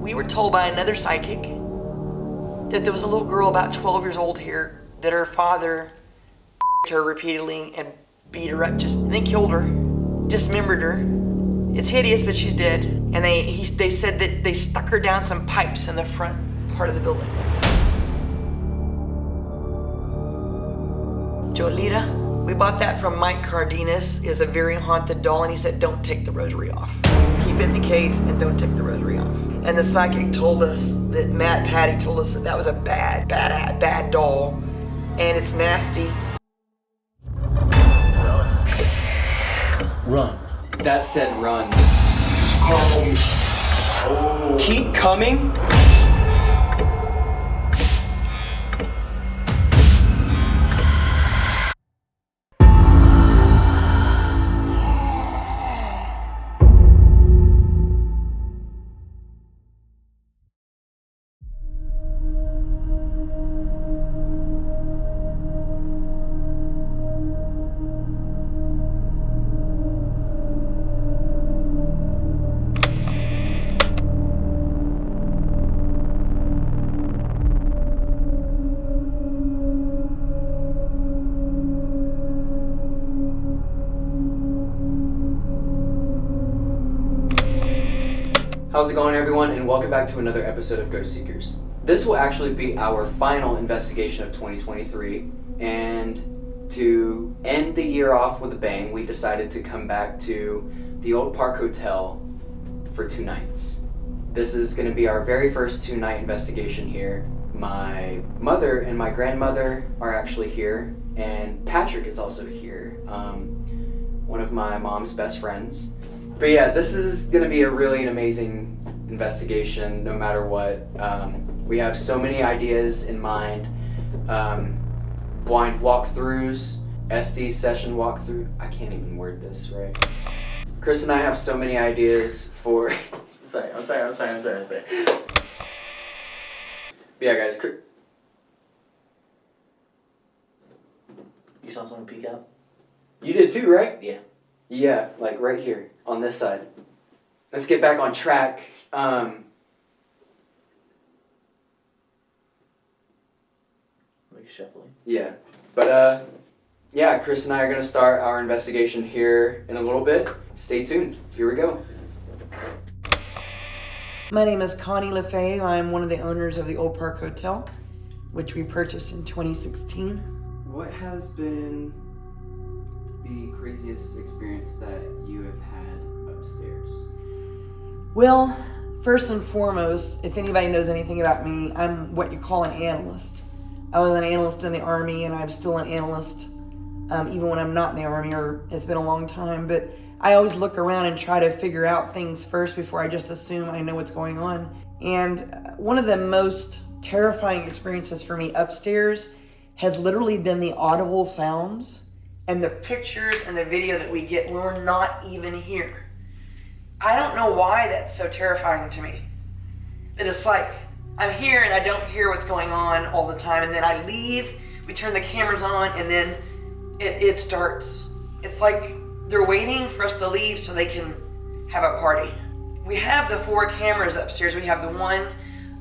We were told by another psychic that there was a little girl about 12 years old here that her father her repeatedly and beat her up, and then killed her, dismembered her. It's hideous, but she's dead. And they said that they stuck her down some pipes in the front part of the building. Jolita, we bought that from Mike Cardenas, is a very haunted doll, and he said, don't take the rosary off. Keep it in the case and don't take the rosary off. And the psychic told us that Matt Patty told us that was a bad doll, and it's nasty. Run. That said run. Keep coming? How's it going, everyone, and welcome back to another episode of Ghost Seekers. This will actually be our final investigation of 2023, and to end the year off with a bang, we decided to come back to the Olde Park Hotel for 2 nights. This is going to be our very first 2-night investigation here. My mother and my grandmother are actually here, and Patrick is also here, one of my mom's best friends. But yeah, this is going to be a really an amazing investigation no matter what. We have so many ideas in mind. Blind walkthroughs, SD session walkthrough. I can't even word this right. Chris and I have so many ideas for... I'm sorry. But yeah, guys. You saw someone peek out? You did too, right? Yeah. Yeah, like right here, on this side. Let's get back on track. Like shuffling. Yeah, but yeah, Chris and I are going to start our investigation here in a little bit. Stay tuned. Here we go. My name is Connie LaFay. I'm one of the owners of the Olde Park Hotel, which we purchased in 2016. What has been the craziest experience that you have had upstairs? Well, first and foremost, if anybody knows anything about me, I'm what you call an analyst. I was an analyst in the Army, and I'm still an analyst, even when I'm not in the Army, or it's been a long time. But I always look around and try to figure out things first before I just assume I know what's going on. And one of the most terrifying experiences for me upstairs has literally been the audible sounds and the pictures and the video that we get when we're not even here. I don't know why that's so terrifying to me. But it's like, I'm here and I don't hear what's going on all the time, and then I leave, we turn the cameras on, and then it starts. It's like they're waiting for us to leave so they can have a party. We have the 4 cameras upstairs. We have the one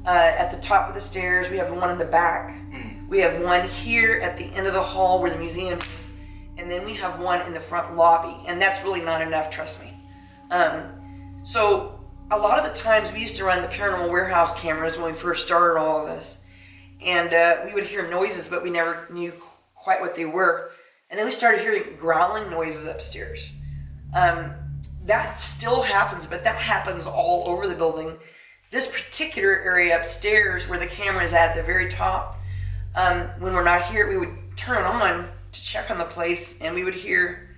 at the top of the stairs, we have the one in the back, we have one here at the end of the hall where the museum is, and then we have one in the front lobby, and that's really not enough, trust me. So a lot of the times we used to run the Paranormal Warehouse cameras when we first started all of this, and we would hear noises, but we never knew quite what they were. And then we started hearing growling noises upstairs. That still happens, but that happens all over the building. This particular area upstairs where the camera is at the very top, when we're not here, we would turn it on to check on the place, and we would hear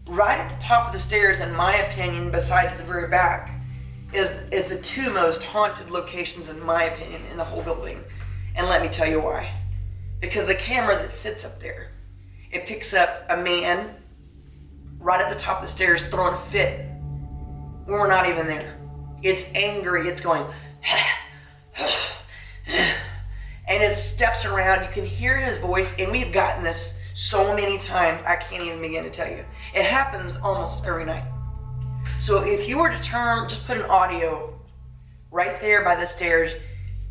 right at the top of the stairs, in my opinion, besides the very back, is the 2 most haunted locations, in my opinion, in the whole building. And let me tell you why. Because the camera that sits up there, it picks up a man right at the top of the stairs throwing a fit when we're not even there. It's angry, it's going, and it steps around. You can hear his voice, and we've gotten this so many times, I can't even begin to tell you. It happens almost every night. So if you were to just put an audio right there by the stairs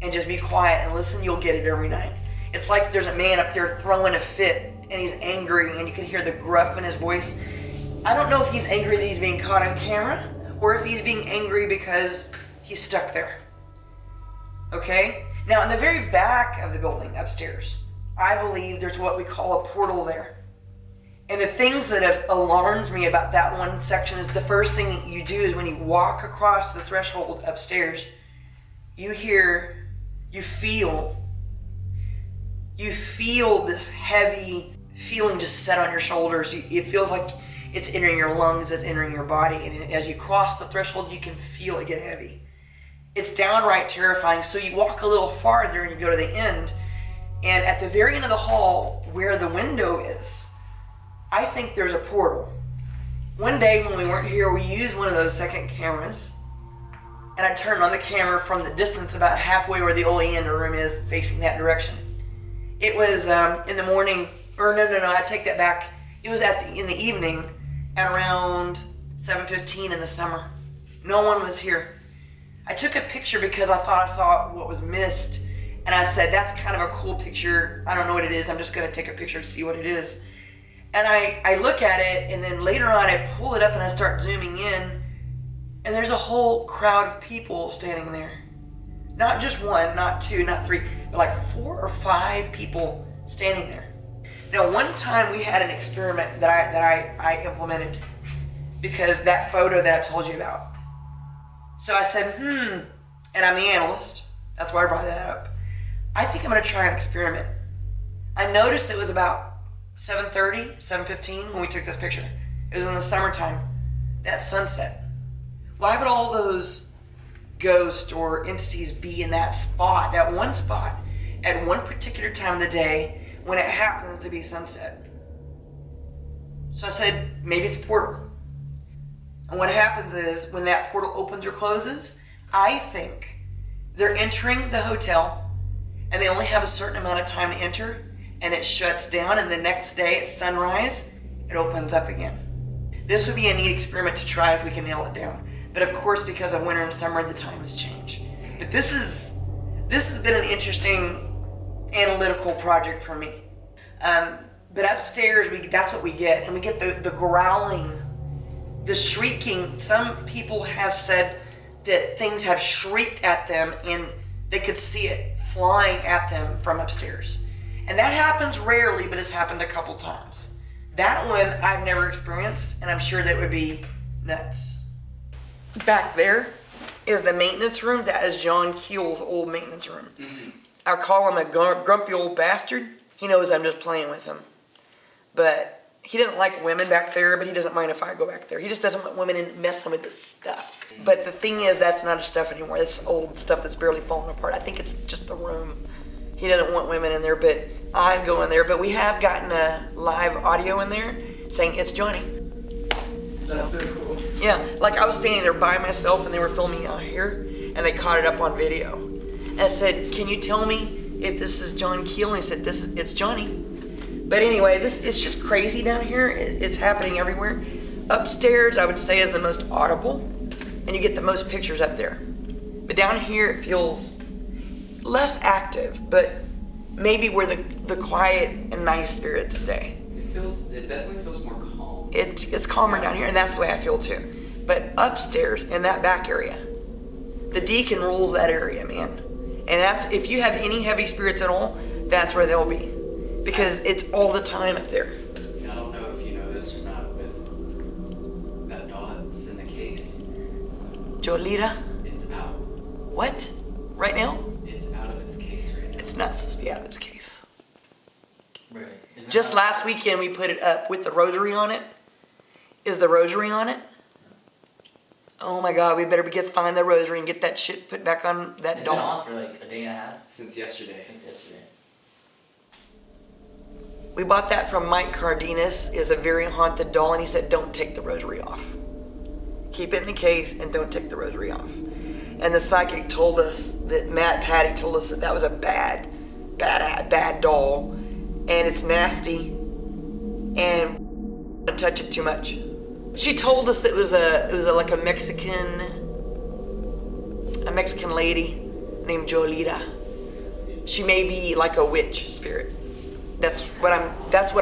and just be quiet and listen. You'll get it every night. It's like there's a man up there throwing a fit and he's angry and you can hear the gruff in his voice. I don't know if he's angry that he's being caught on camera or if he's being angry because he's stuck there. Okay? Now in the very back of the building upstairs, I believe there's what we call a portal there. And the things that have alarmed me about that one section is the first thing that you do is when you walk across the threshold upstairs, you feel this heavy feeling just set on your shoulders. It feels like it's entering your lungs, it's entering your body. And as you cross the threshold, you can feel it get heavy. It's downright terrifying. So you walk a little farther and you go to the end. And at the very end of the hall, where the window is, I think there's a portal. One day when we weren't here, we used one of those second cameras. And I turned on the camera from the distance about halfway where the Oleander room is, facing that direction. It was in the morning, or no, I take that back. It was in the evening at around 7:15 in the summer. No one was here. I took a picture because I thought I saw what was missed. And I said, that's kind of a cool picture. I don't know what it is. I'm just going to take a picture to see what it is. And I look at it, and then later on I pull it up and I start zooming in. And there's a whole crowd of people standing there. Not just one, not two, not three, but like 4 or 5 people standing there. Now, one time we had an experiment that I implemented because that photo that I told you about. So I said, and I'm the analyst. That's why I brought that up. I think I'm going to try an experiment. I noticed it was about 7:30, 7:15 when we took this picture. It was in the summertime, that sunset. Why would all those ghosts or entities be in that spot, that one spot, at one particular time of the day when it happens to be sunset? So I said, maybe it's a portal. And what happens is when that portal opens or closes, I think they're entering the hotel and they only have a certain amount of time to enter and it shuts down, and the next day at sunrise, it opens up again. This would be a neat experiment to try if we can nail it down. But of course, because of winter and summer, the times change. But this has been an interesting analytical project for me. But upstairs, that's what we get. And we get the growling, the shrieking. Some people have said that things have shrieked at them and they could see it flying at them from upstairs. And that happens rarely, but it's happened a couple times. That one I've never experienced, and I'm sure that would be nuts. Back there is the maintenance room. That is John Keel's old maintenance room. Mm-hmm. I call him a grumpy old bastard. He knows I'm just playing with him. But he doesn't like women back there, but he doesn't mind if I go back there. He just doesn't want women in messing with his stuff. Mm-hmm. But the thing is, that's not his stuff anymore. That's old stuff that's barely falling apart. I think it's just the room. He doesn't want women in there, but I'm going there. But we have gotten a live audio in there saying it's Johnny. That's so cool. Yeah, like I was standing there by myself and they were filming out here and they caught it up on video. And I said, can you tell me if this is John Keel? And he said, it's Johnny. But anyway, it's just crazy down here. It's happening everywhere. Upstairs, I would say, is the most audible and you get the most pictures up there. But down here, it feels less active, but maybe where the quiet and nice spirits stay. It definitely feels more calm. It's calmer down here, and that's the way I feel too. But upstairs in that back area, the deacon rules that area, man. And that's, if you have any heavy spirits at all, that's where they'll be, because it's all the time up there. I don't know if you know this or not, but that doll that's in the case, Jolita? it's out. What? Right now? It's out of its case right now. It's not supposed to be out of its case. Really? Just last weekend we put it up with the rosary on it. Is the rosary on it? Oh my God, we better find the rosary and get that shit put back on that It's doll. been off for like a day and a half. Since yesterday. Since yesterday. We bought that from Mike Cardenas. Is a very haunted doll, and he said don't take the rosary off. Keep it in the case and don't take the rosary off. And the psychic told us that Matt Patty told us that was a bad doll, and it's nasty, and don't touch it too much. She told us it was like a Mexican a Mexican lady named Jolita. She may be like a witch spirit. That's what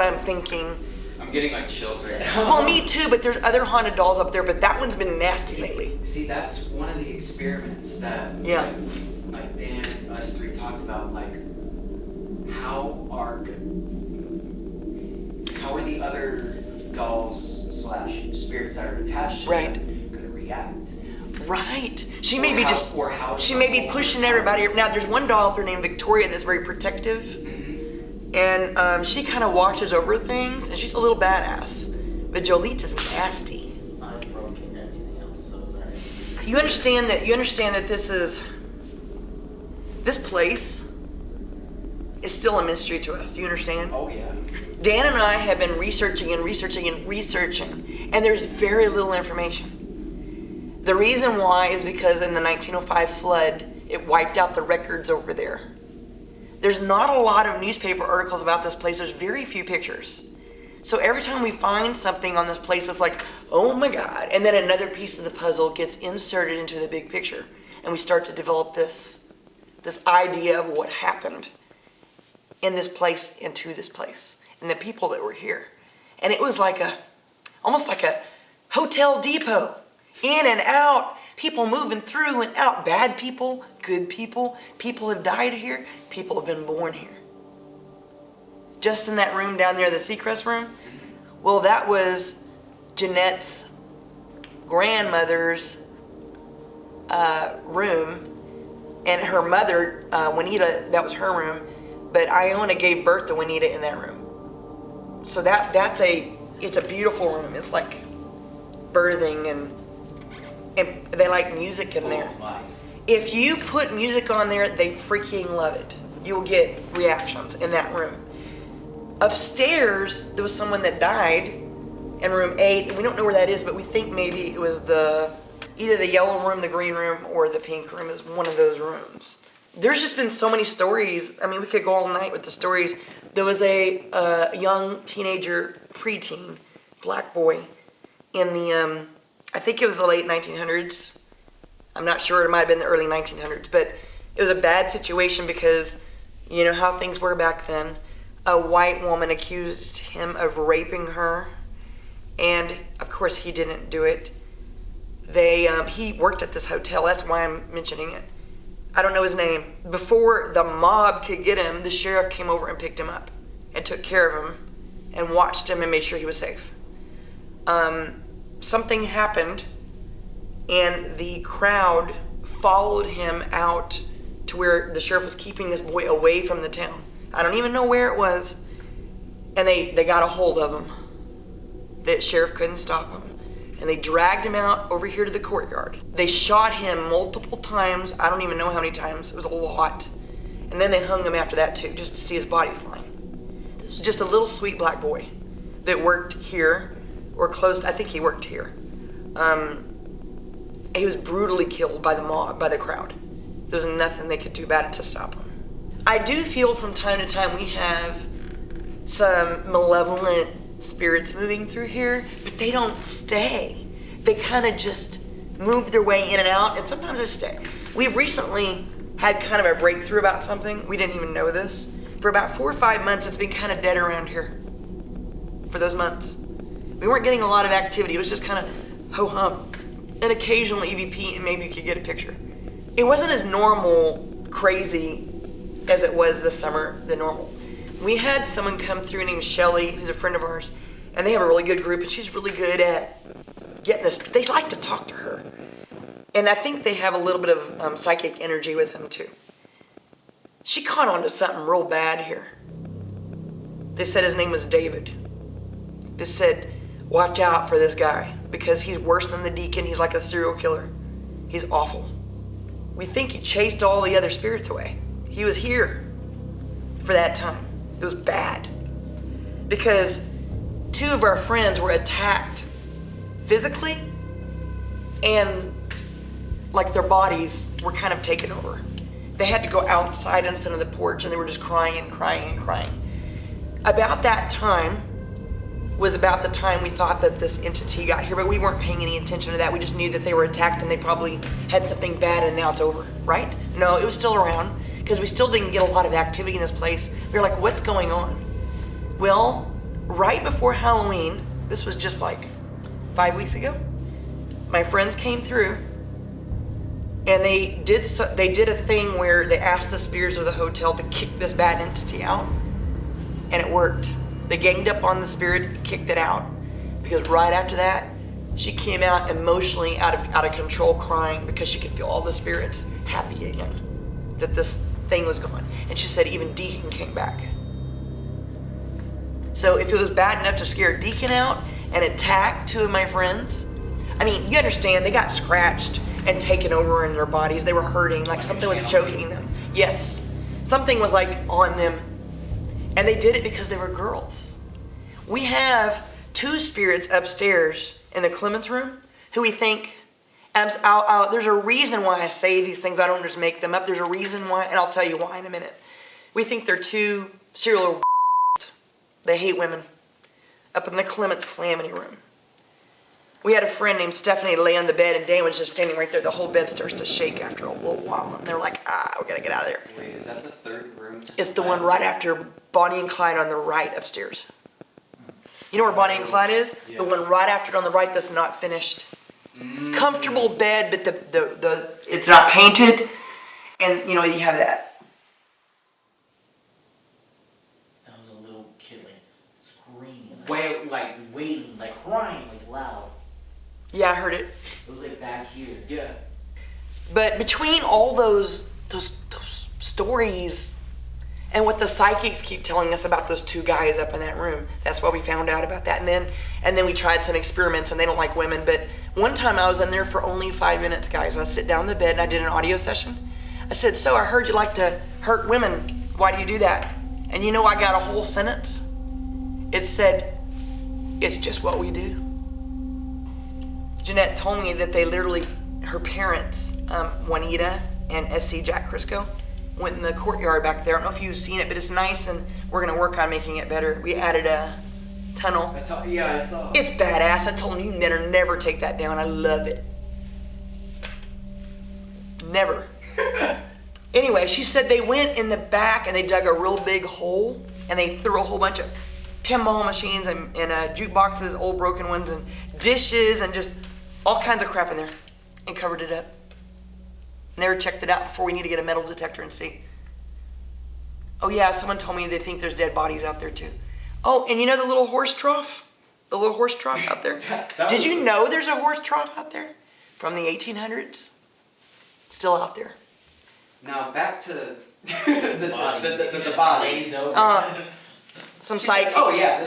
I'm thinking. I'm getting like chills right now. Well, me too, but there's other haunted dolls up there, but that one's been nasty lately. See, that's one of the experiments that Yeah. like Dan, us three talked about, like how are the other dolls / spirits that are attached to Right. them gonna react? Right. She may Or be how- just, or how she it's may the be whole pushing time. everybody. Now, there's one doll up there named Victoria that's very protective. Mm-hmm. And she kind of watches over things, and she's a little badass. But Jolita's nasty. I'm broken. Anything else? So sorry. You understand that this place is still a mystery to us. Do you understand? Oh yeah. Dan and I have been researching, and there's very little information. The reason why is because in the 1905 flood, it wiped out the records over there. There's not a lot of newspaper articles about this place. There's very few pictures. So every time we find something on this place, it's like, oh my God. And then another piece of the puzzle gets inserted into the big picture. And we start to develop this idea of what happened in this place and to this place and the people that were here. And it was almost like a hotel depot, in and out, people moving through and out, bad people, good people. People have died here, people have been born here. Just in that room down there, the Seacrest room, well, that was Jeanette's grandmother's room, and her mother, Juanita, that was her room, but Iona gave birth to Juanita in that room. So it's a beautiful room. It's like birthing, and they like music in there. Full of life. If you put music on there, they freaking love it. You'll get reactions in that room. Upstairs, there was someone that died in room 8, and we don't know where that is, but we think maybe it was either the yellow room, the green room, or the pink room is one of those rooms. There's just been so many stories. I mean, we could go all night with the stories. There was a young teenager, preteen, black boy in the, I think it was the late 1900s. I'm not sure, it might have been the early 1900s, but it was a bad situation because you know how things were back then. A white woman accused him of raping her, and of course he didn't do it. He worked at this hotel, that's why I'm mentioning it. I don't know his name. Before the mob could get him, the sheriff came over and picked him up and took care of him and watched him and made sure he was safe. Something happened, and the crowd followed him out to where the sheriff was keeping this boy away from the town. I don't even know where it was. And they got a hold of him. The sheriff couldn't stop him. And they dragged him out over here to the courtyard. They shot him multiple times. I don't even know how many times. It was a lot. And then they hung him after that too, just to see his body flying. This was just a little sweet black boy that worked here, or close, I think he worked here. He was brutally killed by the mob, by the crowd. There was nothing they could do about it to stop him. I do feel from time to time we have some malevolent spirits moving through here, but they don't stay. They kind of just move their way in and out, and sometimes they stay. We've recently had kind of a breakthrough about something. We didn't even know this. For about 4 or 5 months, it's been kind of dead around here. For those months. We weren't getting a lot of activity. It was just kind of ho-hum. An occasional EVP, and maybe you could get a picture. It wasn't as normal, crazy, as it was this summer, the normal. We had someone come through named Shelly, who's a friend of ours, and they have a really good group, and she's really good at getting this. They like to talk to her. And I think they have a little bit of psychic energy with them too. She caught on to something real bad here. They said his name was David. They said, watch out for this guy because he's worse than the deacon. He's like a serial killer. He's awful. We think he chased all the other spirits away. He was here for that time. It was bad because 2 of our friends were attacked physically, and like their bodies were kind of taken over. They had to go outside instead of the porch, and they were just crying and crying and crying. About that time, was about the time we thought that this entity got here, but we weren't paying any attention to that. We just knew that they were attacked and they probably had something bad and now it's over, right? No, it was still around because we still didn't get a lot of activity in this place. We were like, what's going on? Well, right before Halloween, this was just like 5 weeks ago, my friends came through and they did a thing where they asked the spirits of the hotel to kick this bad entity out, and it worked. They ganged up on the spirit, kicked it out, because right after that, she came out emotionally out of control, crying because she could feel all the spirits happy again that this thing was gone. And she said even Deacon came back. So if it was bad enough to scare Deacon out and attack two of my friends, I mean, you understand, they got scratched and taken over in their bodies. They were hurting, like something was choking them. Yes, something was like on them. And they did it because they were girls. We have two spirits upstairs in the Clemens room who we think, there's a reason why I say these things. I don't just make them up. There's a reason why, and I'll tell you why in a minute. We think they're two serial they hate women up in the Clemens calamity room. We had a friend named Stephanie lay on the bed, and Dan was just standing right there. The whole bed starts to shake after a little while, and they're like, we gotta get out of there. Wait, is that the third room? It's the one right after Bonnie and Clyde on the right upstairs. You know where Bonnie and Clyde is? Yeah. The one right after it on the right that's not finished. Comfortable bed, but the it's not painted, and you know you have that. That was a little kid like screaming, Waiting, like crying, like loud. Yeah, I heard it. It was like back here. Yeah. But between all those stories and what the psychics keep telling us about those two guys up in that room, that's why we found out about that. And then we tried some experiments, and they don't like women. But one time I was in there for only 5 minutes, guys. I sit down in the bed and I did an audio session. I said, so I heard you like to hurt women. Why do you do that? And you know, I got a whole sentence. It said, it's just what we do. Jeanette told me that they literally, her parents, Juanita and SC Jack Crisco, went in the courtyard back there. I don't know if you've seen it, but it's nice, and we're gonna work on making it better. We added a tunnel. I saw. It's badass. I told them you better never take that down. I love it. Never. Anyway, she said they went in the back and they dug a real big hole and they threw a whole bunch of pinball machines and jukeboxes, old broken ones, and dishes and just all kinds of crap in there and covered it up. Never checked it out before. We need to get a metal detector and see. Oh yeah, someone told me they think there's dead bodies out there too. Oh, and you know the little horse trough? The little horse trough out there? Did you know there's a horse trough out there? From the 1800s? Still out there. Now back to the Bodies. bodies. Some psychics. Oh yeah.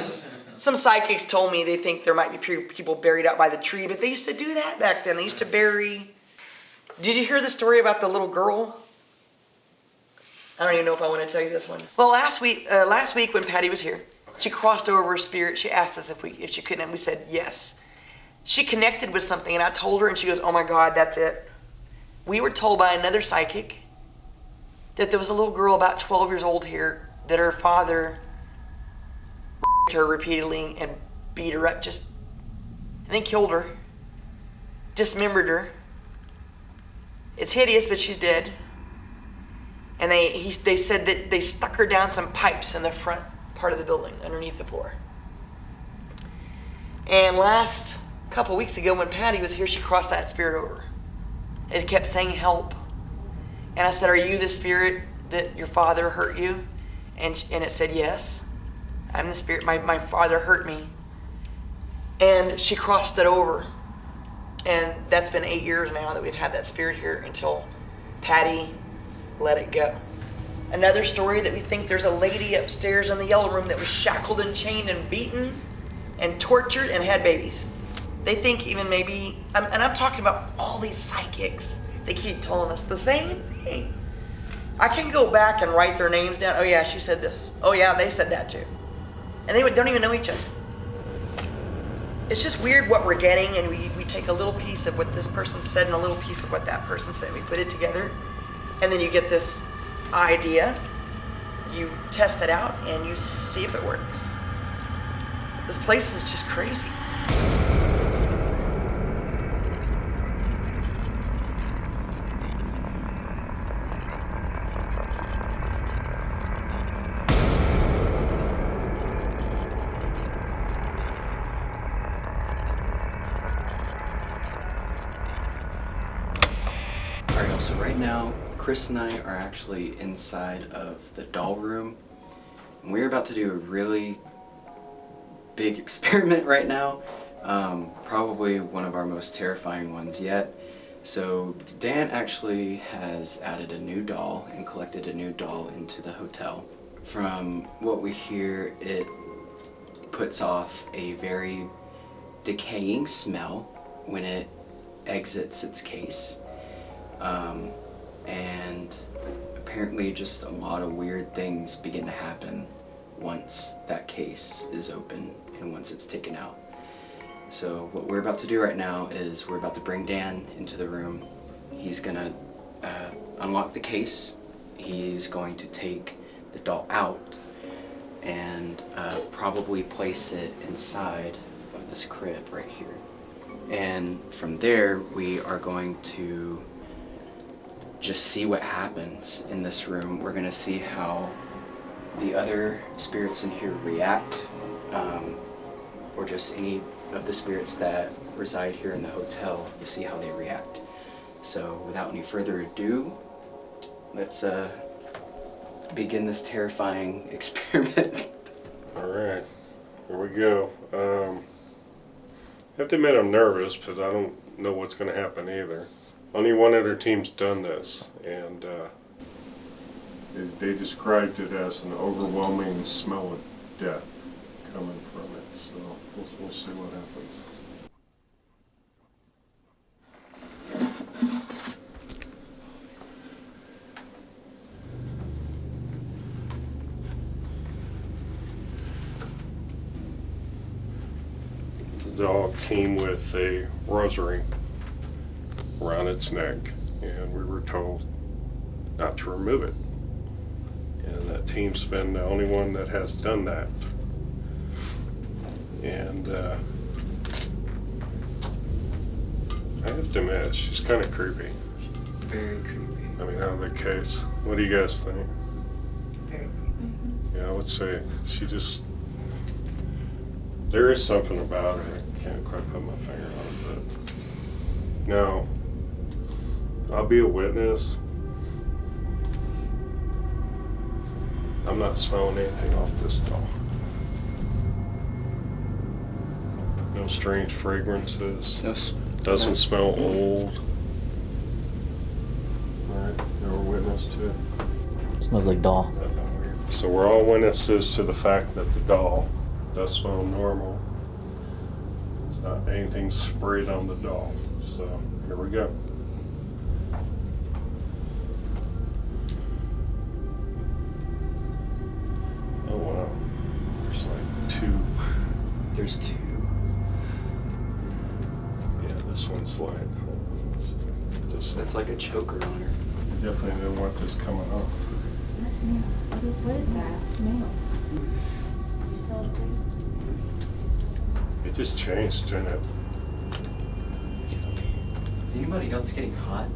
Some psychics told me they think there might be people buried out by the tree, but they used to do that back then. They used to bury. Did you hear the story about the little girl? I don't even know if I want to tell you this one. Well, last week when Patty was here, she crossed over a spirit. She asked us if she couldn't, and we said yes. She connected with something, and I told her, and she goes, "Oh my God, that's it." We were told by another psychic that there was a little girl about 12 years old here that her father her repeatedly and beat her up, and then killed her, dismembered her. It's hideous, but she's dead. And they said that they stuck her down some pipes in the front part of the building underneath the floor. And last couple weeks ago when Patty was here, she crossed that spirit over. It kept saying help. And I said, "Are you the spirit that your father hurt you?" And it said, "Yes, I'm the spirit. My father hurt me." And she crossed it over. And that's been 8 years now that we've had that spirit here until Patty let it go. Another story that we think there's a lady upstairs in the yellow room that was shackled and chained and beaten and tortured and had babies. They think even maybe, and I'm talking about all these psychics, they keep telling us the same thing. I can go back and write their names down. Oh yeah, she said this. Oh yeah, they said that too. And they don't even know each other. It's just weird what we're getting, and we take a little piece of what this person said and a little piece of what that person said. We put it together, and then you get this idea. You test it out, and you see if it works. The This place is just crazy. Alright, so right now, Chris and I are actually inside of the doll room. And we're about to do a really big experiment right now. Probably one of our most terrifying ones yet. So Dan actually has added a new doll and collected a new doll into the hotel. From what we hear, it puts off a very decaying smell when it exits its case. And apparently just a lot of weird things begin to happen once that case is open and once it's taken out. So what we're about to do right now is we're about to bring Dan into the room. He's gonna unlock the case. He's going to take the doll out and probably place it inside of this crib right here. And from there we are going to just see what happens in this room. We're gonna see how the other spirits in here react, or just any of the spirits that reside here in the hotel, to see how they react. So without any further ado, let's begin this terrifying experiment. Alright, here we go. I have to admit I'm nervous because I don't know what's going to happen either. Only one other team's done this, and they described it as an overwhelming smell of death coming from it. So we'll see what happens. The dog came with a rosary around its neck, and we were told not to remove it. And that team's been the only one that has done that. And I have to admit, she's kind of creepy. Very creepy. I mean, out of the case. What do you guys think? Very creepy. Yeah, I would say she just... There is something about her. I can't quite put my finger on it, but... No. I'll be a witness. I'm not smelling anything off this doll. No strange fragrances. Doesn't smell old. Alright, you're a witness to it. Smells like doll. Nothing weird. So we're all witnesses to the fact that the doll does smell normal. It's not anything sprayed on the doll. So here we go. Oh wow. There's like two. There's two. Yeah, this one's like. That's like a choker on her. Definitely didn't want this coming off. What is that smell? Did you smell it too? Did you smell something? It just changed, didn't it? Is anybody else getting hot?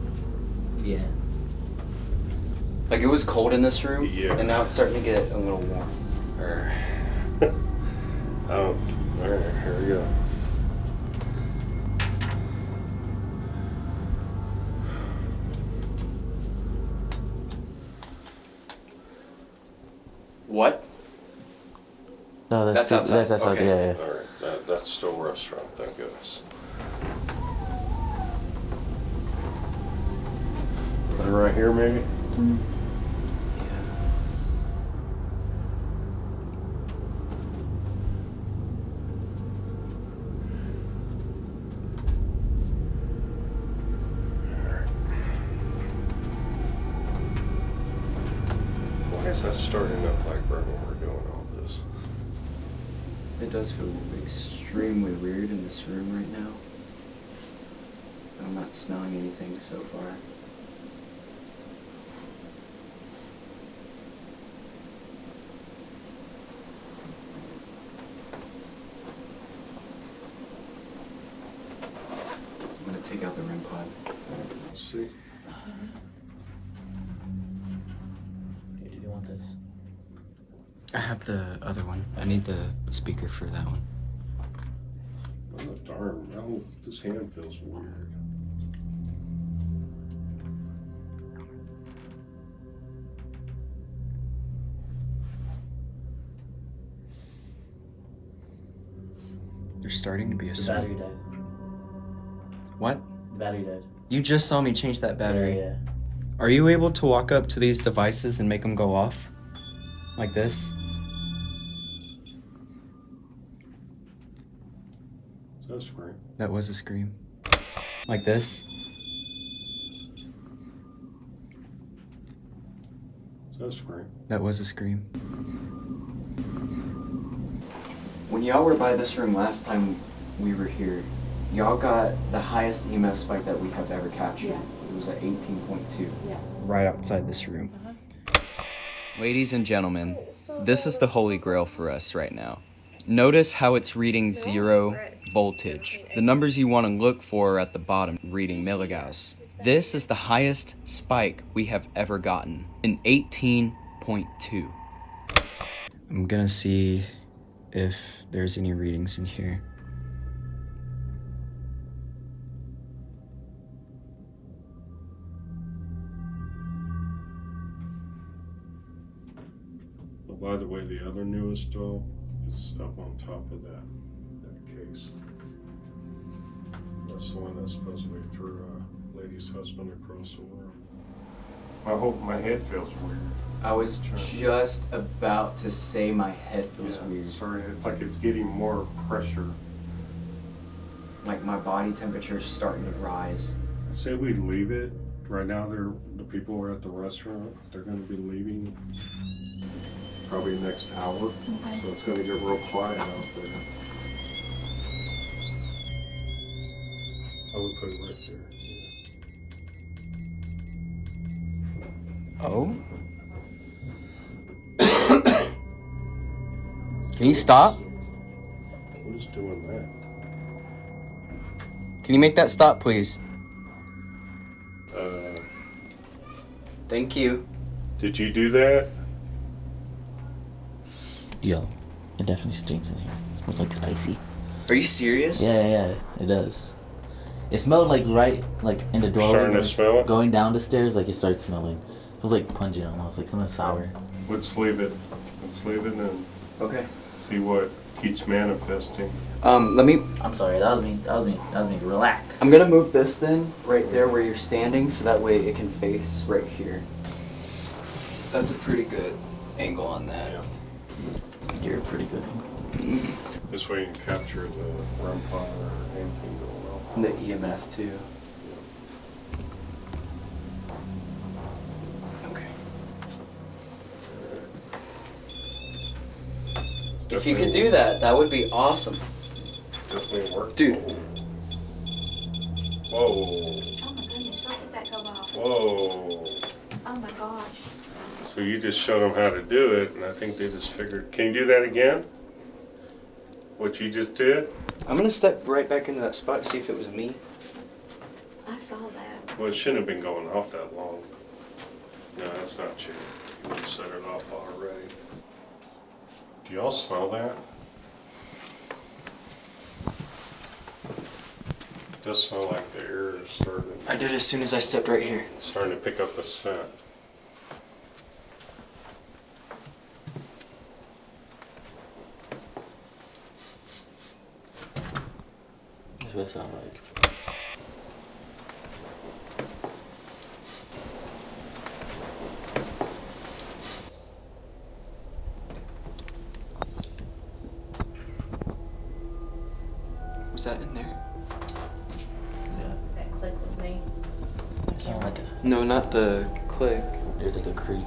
Yeah. Like it was cold in this room, Yeah. and now it's starting to get a little warm. Oh, alright, here we go. What? No, That's outside. That's outside. Okay. Yeah, yeah. Alright, that's still a restaurant, thank goodness. Put it right here, maybe? Why is that starting up like right when we're doing all this? It does feel extremely weird in this room right now. I'm not smelling anything so far. take out the REM pod. Let's see. Hey, do you want this? I have the other one. I need the speaker for that one. My left arm. Oh, this hand feels weird. There's starting to be a The battery smoke. died. What? The battery died. You just saw me change that battery. Yeah. Are you able to walk up to these devices and make them go off? Like this? Is that a scream? That was a scream. Like this? Is that a scream? That was a scream. When y'all were by this room last time we were here, y'all got the highest EMF spike that we have ever captured. Yeah. It was at 18.2. Yeah. Right outside this room. Ladies and gentlemen, this is the holy grail for us right now. Notice how it's reading 0 voltage. The numbers you want to look for are at the bottom, reading milligauss. This is the highest spike we have ever gotten, an 18.2. I'm gonna see if there's any readings in here. Oh, by the way, the other newest doll is up on top of that case. That's the one that supposedly threw a lady's husband across the room. I hope my head feels weird. I was just about to say my head feels weird. Sorry, it's like it's getting more pressure. Like my body temperature is starting to rise. Say we leave it. Right now, the people are at the restaurant. They're going to be leaving probably next hour. Okay. So it's going to get real quiet out there. I would put it right there. Oh? Can you stop? What is doing that? Can you make that stop, please? Uh, Thank you. did you do that? Yo, it definitely stinks in here. It smells like spicy. Are you serious? Yeah, it does. It smelled like right, like in the doorway. Starting to smell it? Going down the stairs, like it started smelling. It was like pungent almost, like something sour. Let's leave it. Let's leave it and Okay. see what keeps manifesting. Let me. I'm sorry, that was me. Relax. I'm gonna move this then right there where you're standing, so that way it can face right here. That's a pretty good angle on that. You're pretty good. This way you can capture the REM pod or anything going on. And the EMF too. Okay. If you could do that, that would be awesome. Definitely work. Dude. Whoa. Oh my goodness, look at that go off. Whoa. Oh my gosh. So you just showed them how to do it, and I think they just figured. Can you do that again? What you just did? I'm gonna step right back into that spot to see if it was me. I saw that. Well, it shouldn't have been going off that long. No, that's not you. You just set it off already. Do y'all smell that? It does smell like the air is I did as soon as I stepped right here. starting to pick up the scent. That's what it sounds like. Was that in there? Yeah. That click was me. It sounded like a. No, not the click. There's like a creak.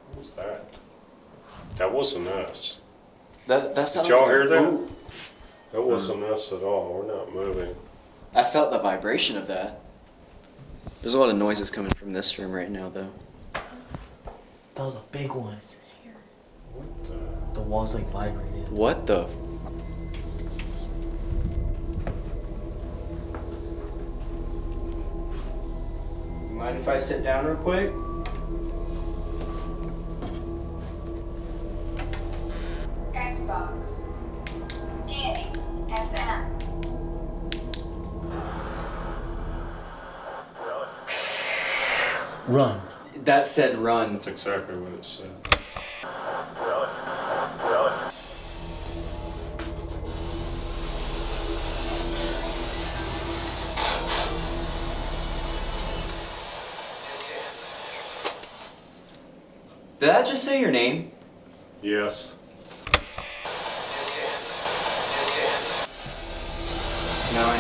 What was that? That wasn't us. That Did sounded y'all like hear a that? boom. That wasn't us at all. We're not moving. I felt the vibration of that. There's a lot of noises coming from this room right now, though. That was a big one. What The walls like vibrated. What the? Mind if I sit down real quick? Xbox. Danny. FM. Run. That said run. That's exactly what it said. Did that just say your name? Yes. No, I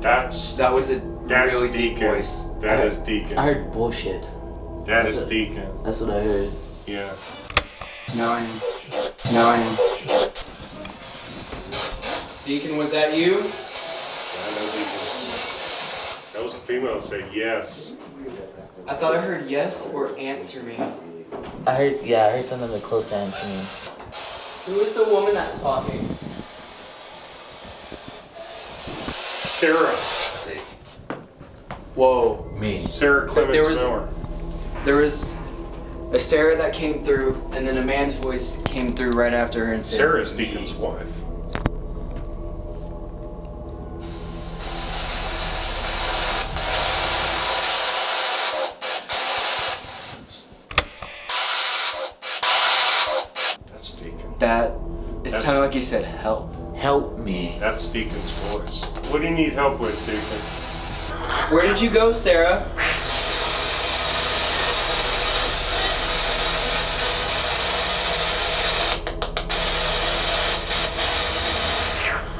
That was a That's really deep Deacon. voice. That is Deacon. I heard bullshit. That That's is it. Deacon. That's what I heard. Yeah. No, Deacon, was that you? I know Deacon. That was a female that said yes. I thought I heard yes or answer me. I heard something like close to answer me. Who is the woman that's talking? Sarah. Whoa. Me. Sarah Clemens Miller. There was a Sarah that came through, and then a man's voice came through right after her and said, Sarah's Deacon's wife. That's Deacon. It sounded like he said help. Help me. That's Deacon's voice. What do you need help with, Deacon? Where did you go, Sarah?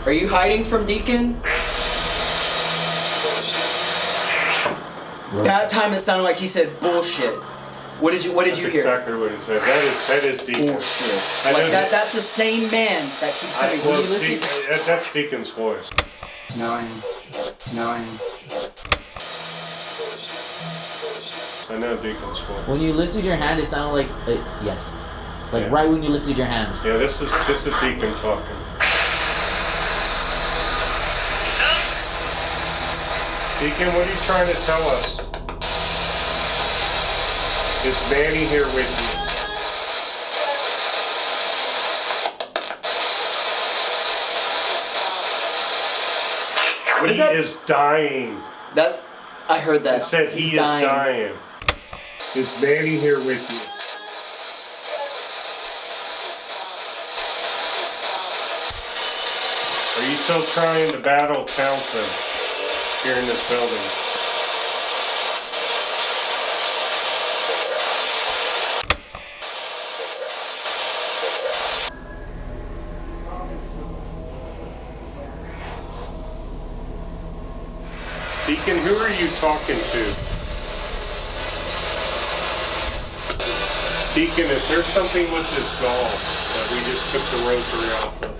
Are you hiding from Deacon? That time it sounded like he said bullshit. What did you That's hear? exactly what he said. That is Deacon. Bullshit. I Like know that's the same man that keeps coming. Well, it's that's Deacon's voice. No. I know Deacon's voice. When you lifted your hand, it sounded like yes. Like Yeah. right when you lifted your hand. Yeah, this is Deacon talking. Deacon, what are you trying to tell us? Is Manny here with you? What did He that? is dying. I heard that. It said he He's is dying. Is Manny here with you? Are you still trying to battle Townsend here in this building? Deacon, who are you talking to? Deacon, is there something with this doll that we just took the rosary off of?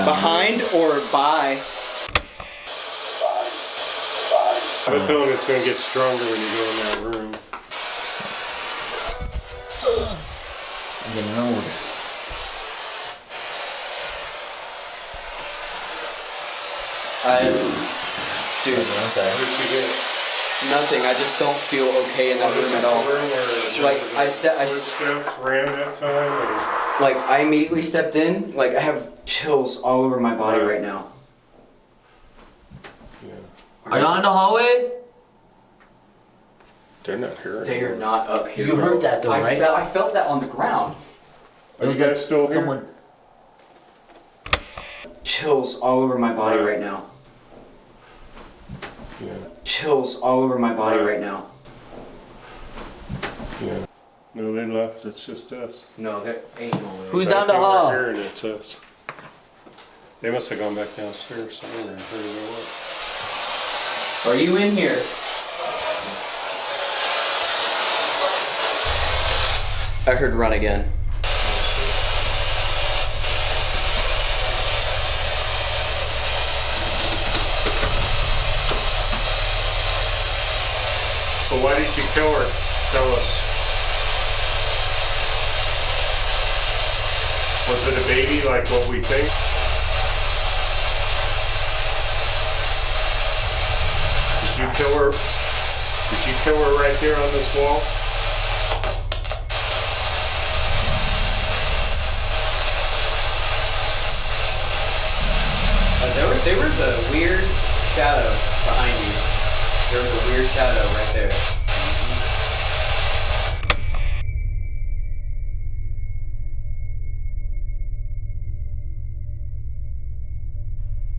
Behind or by? I have a feeling it's going to get stronger when you go in that room. I'm getting old. Dude, I'm sorry. What did you get? nothing. I just don't feel okay in that This room is at the all. room where Like, footsteps ran that time? Like, I immediately stepped in. Like, I have chills all over my body right now. Or, yeah. Are you in the hallway? They're not here. They are not up here. You heard that though, right? I felt that on the ground. It was you like guys still here? someone. Chills all over my body right now. Yeah. Chills all over my body right now. Yeah. No, they left. It's just us. No, there ain't no way. Who's down That's the over hall? Here and it's us. They must have gone back downstairs somewhere. I don't know what. Are you in here? I heard run again. why did you kill her? Tell us. Was it a baby like what we think? Did you kill her? Did you kill her right there on this wall? There was a weird shadow behind you. There was a weird shadow right there.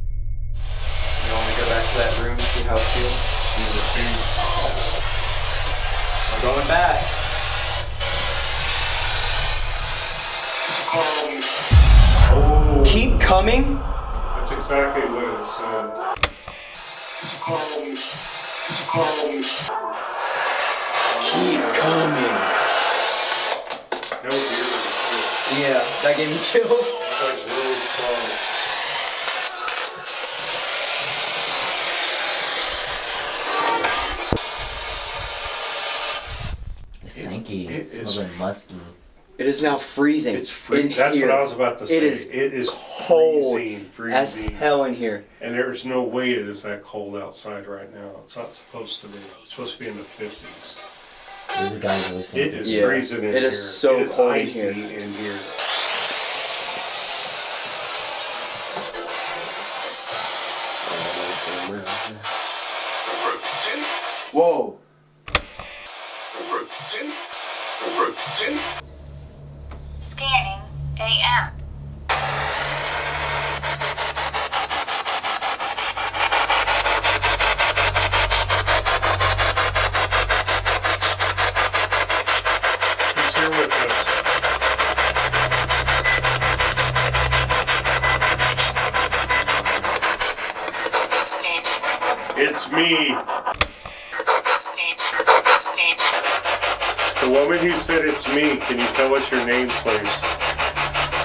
You want me to go back to that room and see how it feels? I'm going back. Oh. Keep coming? That's exactly what it said. Keep coming. That was eerie. Yeah, that gave me chills. It's like really strong. It's stanky. It It smells is- like musky. It is now freezing. It's freezing. in That's here. what I was about to say. It is cold freezing. as hell in here. And there's no way it is that cold outside right now. It's not supposed to be. It's supposed to be in the 50s. There's a guy's always saying It is Yeah. freezing in here. It is so It is cold in icy here. in here. Whoa. Scanning AM. Who's here with us? It's me. The woman who said it's me, can you tell us your name, please?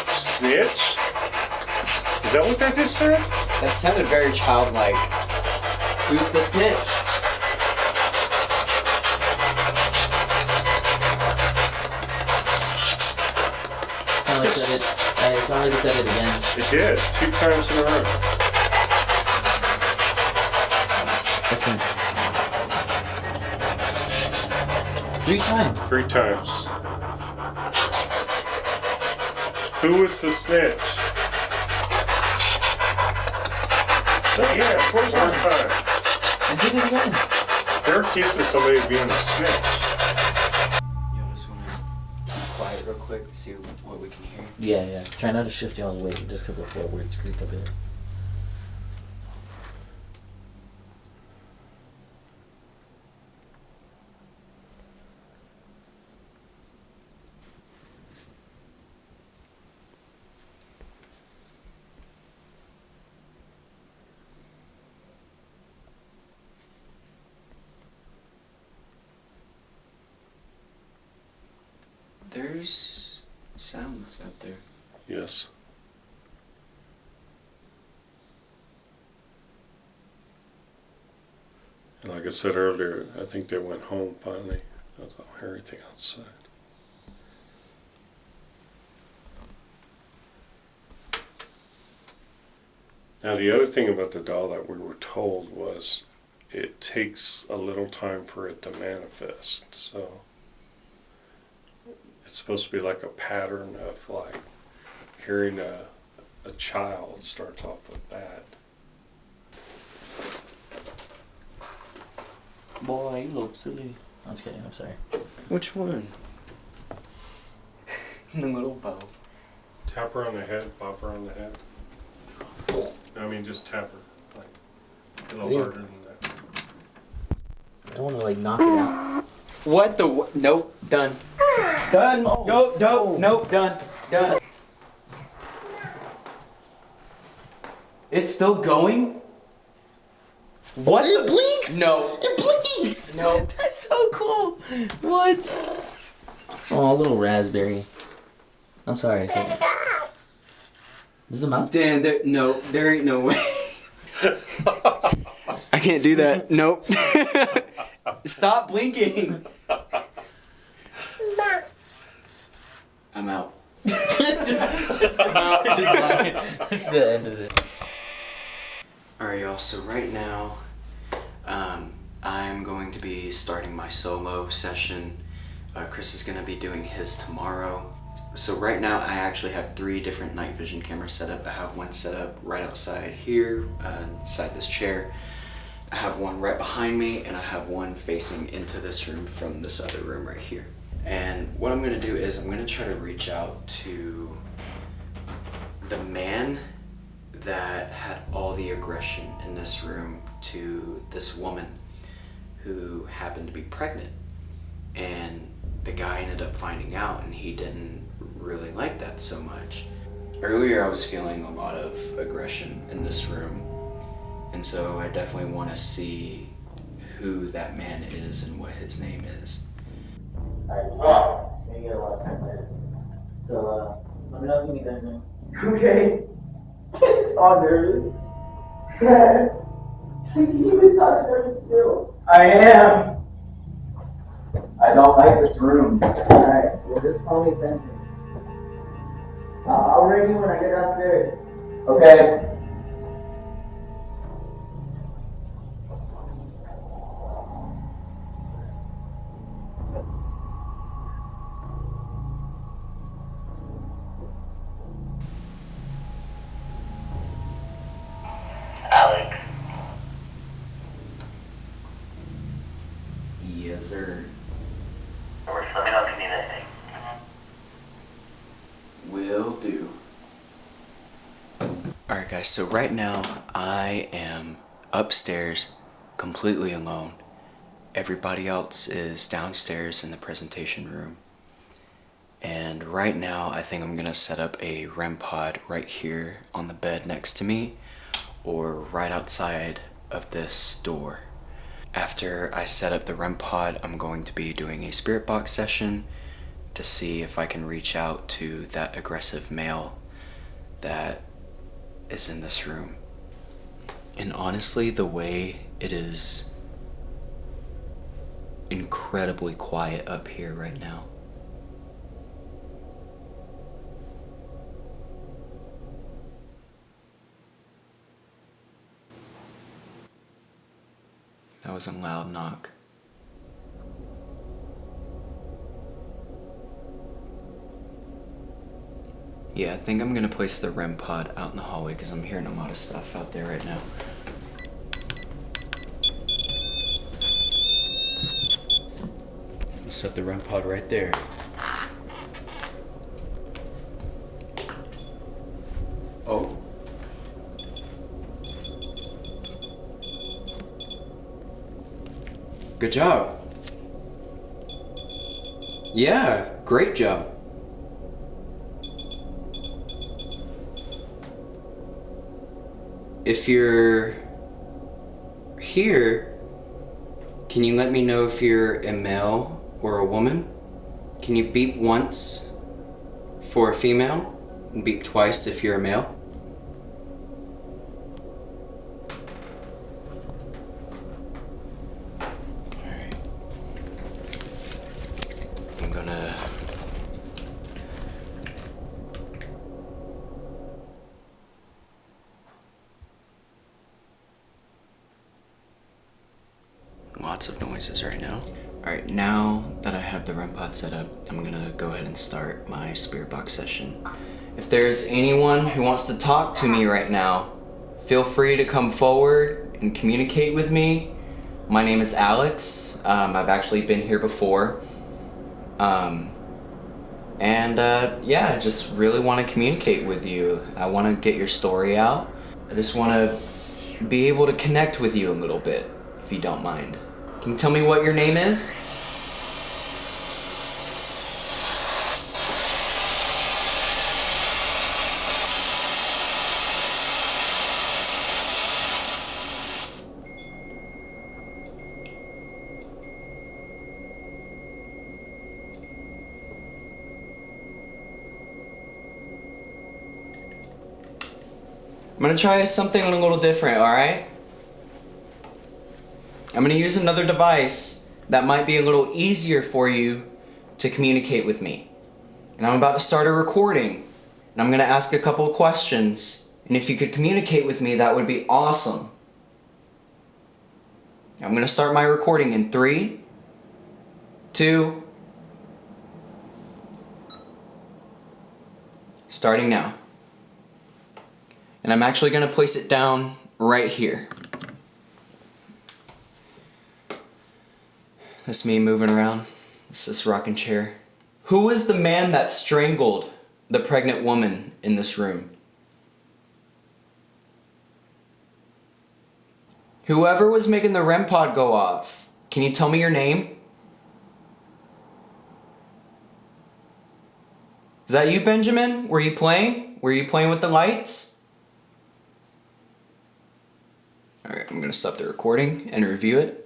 Snitch? Is that what that just said? That sounded very childlike. Who's the snitch? Sound like it said it again. It did, 2 times in a row. That's me. 3 times. 3 times. Who was the snitch? Oh, yeah, 4 more time. Just did it again. They're accusing somebody of being a snitch. Yo, just wanna keep quiet real quick to see what we can hear. Yeah. Try not to shift y'all's weight just because the floorboards creak a bit. There's sounds out there. Yes. And like I said earlier, I think they went home finally. I don't hear anything outside. Now the other thing about the doll that we were told was it takes a little time for it to manifest. So it's supposed to be like a pattern of like hearing a child starts off with that. Boy, you look silly. I'm just kidding, I'm sorry. Which one? The little bow. Tap her on the head, bop her on the head. I mean, just tap her. Like, a little harder than that. I don't want to like knock it out. What the? Nope. Done. Done. Oh. Nope. Nope. Oh. Nope. Done. Done. It's still going? What? It blinks! No. It blinks! No. That's so cool! What? Oh, a little raspberry. I'm sorry, I said that. This is a mouth? Dan, there ain't no way. I can't do that. Nope. Stop blinking. I'm out. just lie. This is the end of it. Alright, y'all. So right now, I'm going to be starting my solo session. Chris is going to be doing his tomorrow. So right now, I actually have 3 different night vision cameras set up. I have one set up right outside here, inside this chair. I have one right behind me, and I have one facing into this room from this other room right here. And what I'm going to do is I'm going to try to reach out to the man that had all the aggression in this room to this woman who happened to be pregnant. And the guy ended up finding out, and he didn't really like that so much. Earlier I was feeling a lot of aggression in this room, and so I definitely want to see who that man is and what his name is. Alright, maybe get a lot of time later. So, let me know if you need anything. Okay. It's all nervous. You even talking nervous still. I am. I don't like this room. Alright, well just call me attention. I'll ring you when I get downstairs. Okay. Alex. Yes, sir. Or let me know if you need anything. Will do. Alright guys, so right now I am upstairs completely alone. Everybody else is downstairs in the presentation room. And right now I think I'm gonna set up a REM pod right here on the bed next to me, or right outside of this door. After I set up the REM pod, I'm going to be doing a spirit box session to see if I can reach out to that aggressive male that is in this room. And honestly, the way it is incredibly quiet up here right now. That was a loud knock. Yeah, I think I'm gonna place the REM pod out in the hallway because I'm hearing a lot of stuff out there right now. I'll set the REM pod right there. Oh. Good job. Yeah, great job. If you're here, can you let me know if you're a male or a woman? Can you beep once for a female and beep twice if you're a male? Alright. I'm gonna lots of noises right now. Alright, now that I have the REM pod set up, I'm gonna go ahead and start my spirit box session. If there's anyone who wants to talk to me right now, feel free to come forward and communicate with me. My name is Alex. I've actually been here before. Yeah, I just really want to communicate with you. I want to get your story out. I just want to be able to connect with you a little bit, if you don't mind. Can you tell me what your name is? I'm gonna try something a little different, alright? I'm gonna use another device that might be a little easier for you to communicate with me. And I'm about to start a recording, and I'm gonna ask a couple of questions, and if you could communicate with me, that would be awesome. I'm gonna start my recording in 3, 2, starting now. And I'm actually gonna place it down right here. That's me moving around. It's this rocking chair. Who is the man that strangled the pregnant woman in this room? Whoever was making the REM pod go off, can you tell me your name? Is that you, Benjamin? Were you playing? Were you playing with the lights? Alright, I'm gonna stop the recording and review it.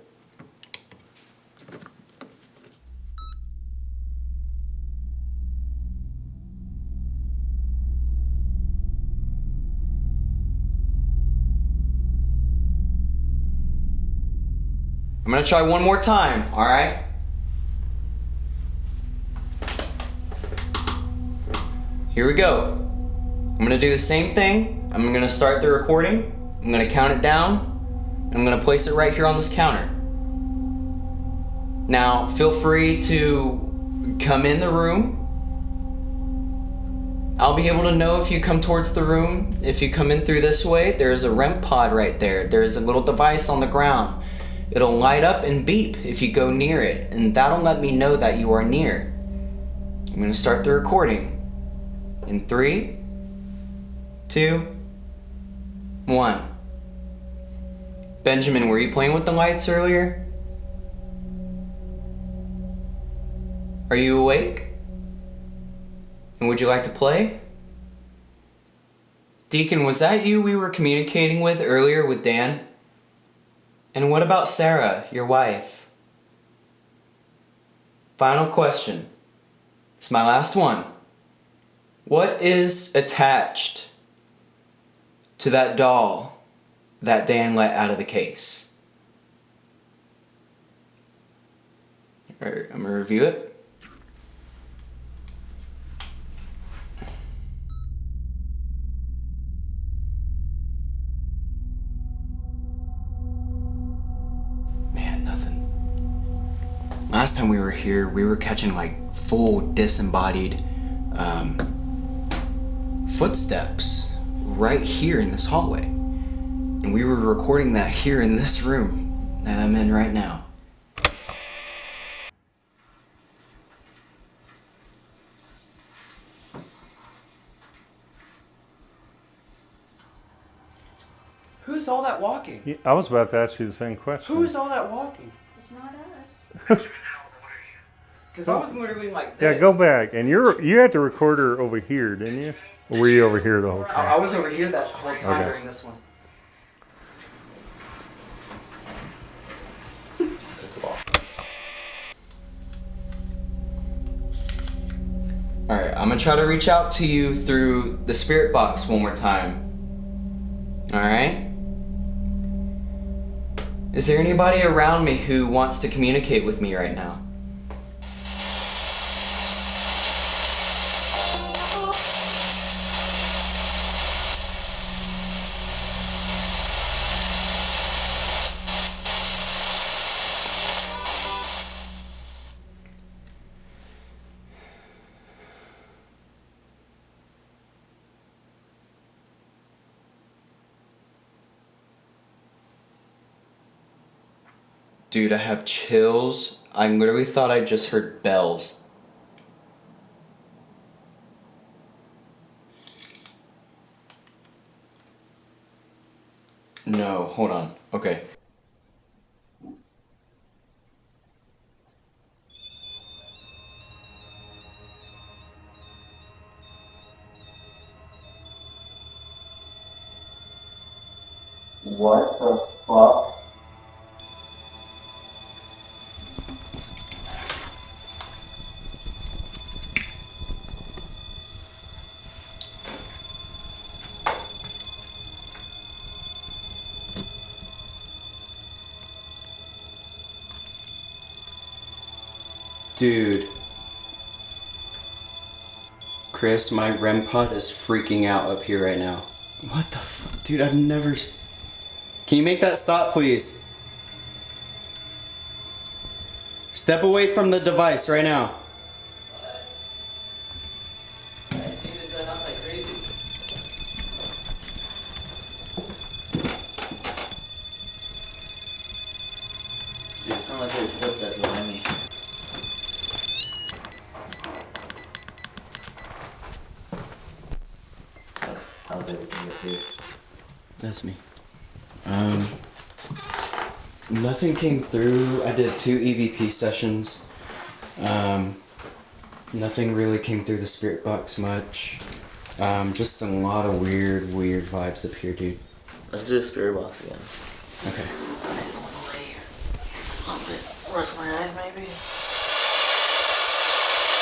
I'm gonna try one more time, alright? Here we go. I'm gonna do the same thing. I'm gonna start the recording. I'm gonna count it down. And I'm gonna place it right here on this counter. Now, feel free to come in the room. I'll be able to know if you come towards the room. If you come in through this way, there's a REM pod right there. There's a little device on the ground. It'll light up and beep if you go near it, and that'll let me know that you are near. I'm gonna start the recording in 3, 2, 1. Benjamin, were you playing with the lights earlier? Are you awake? And would you like to play? Deacon, was that you we were communicating with earlier with Dan? And what about Sarah, your wife? Final question. It's my last one. What is attached to that doll that Dan let out of the case? Alright, I'm gonna review it. Last time we were here, we were catching like full disembodied footsteps right here in this hallway. And we were recording that here in this room that I'm in right now. Who's all that walking? Yeah, I was about to ask you the same question. Who is all that walking? It's not us. Because I was literally like this. Yeah, go back. And you had the recorder over here, didn't you? Or were you over here the whole time? I was over here that whole time Okay. during this one. Alright, I'm gonna try to reach out to you through the spirit box one more time. Alright? Is there anybody around me who wants to communicate with me right now? Dude, I have chills. I literally thought I just heard bells. No, hold on. Okay. What the fuck? Dude. Chris, my REM pod is freaking out up here right now. What the fuck? Dude, I've never... Can you make that stop, please? Step away from the device right now. I see this at house like crazy. Dude, it sounds like there's footsteps behind me. How's everything up here? That's me. Nothing came through. I did 2 EVP sessions. Nothing really came through the spirit box much. Just a lot of weird vibes up here, dude. Let's do a spirit box again. Okay. I just want to lay here. A little bit. Rest my eyes, maybe.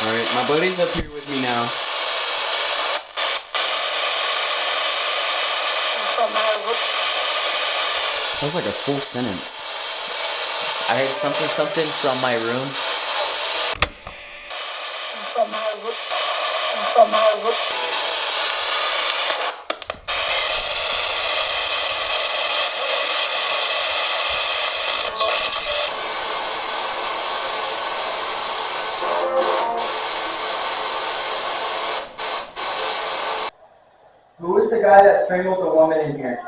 Alright, my buddy's up here with me now. That was like a full sentence. I heard something from my room. Who was the guy that strangled the woman in here?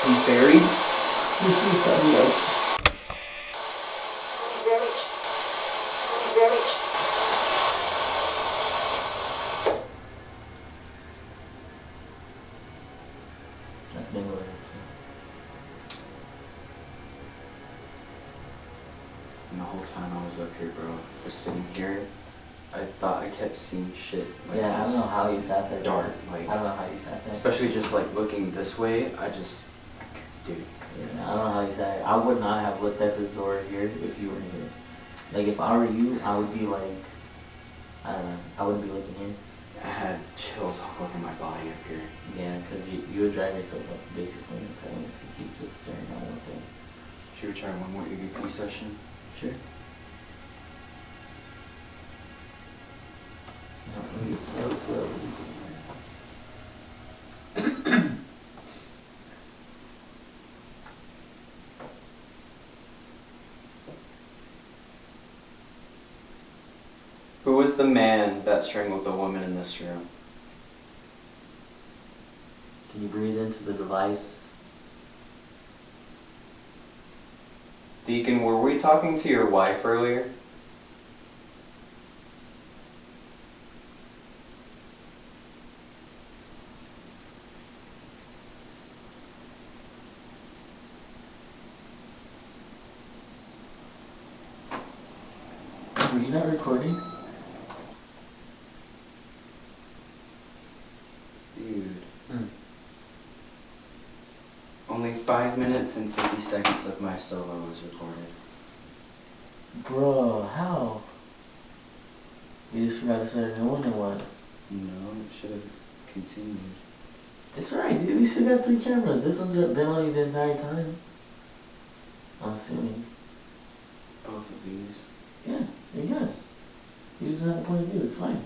He's buried? That's been going on. And the whole time I was up here, bro, just sitting here, I thought I kept seeing shit. Like Yeah, I don't know how you sat there. dark, like I don't know how you sat there. especially just like looking this way. Dude. Yeah, I don't know how you sat there. I would not have looked at this door here if you were here. Like if I were you, I would be like, I don't know, I wouldn't be looking here. I had chills all over my body up here. Yeah, because you would drive yourself up basically insane if you keep just staring at one thing. Should we try one more EVP session? Sure. No, let me slow. Who was the man that strangled the woman in this room? Can you breathe into the device? Deacon, were we talking to your wife earlier? Were you not recording? Dude. Only 5 minutes and 50 seconds of my solo was recorded. Bro, how? You just forgot to start a new one or what? No, it should have continued. It's alright, dude. We still got 3 cameras. This one's been on you the entire time. I'm assuming. Both of these. Yeah, you're good. You just have a point of view. It's fine.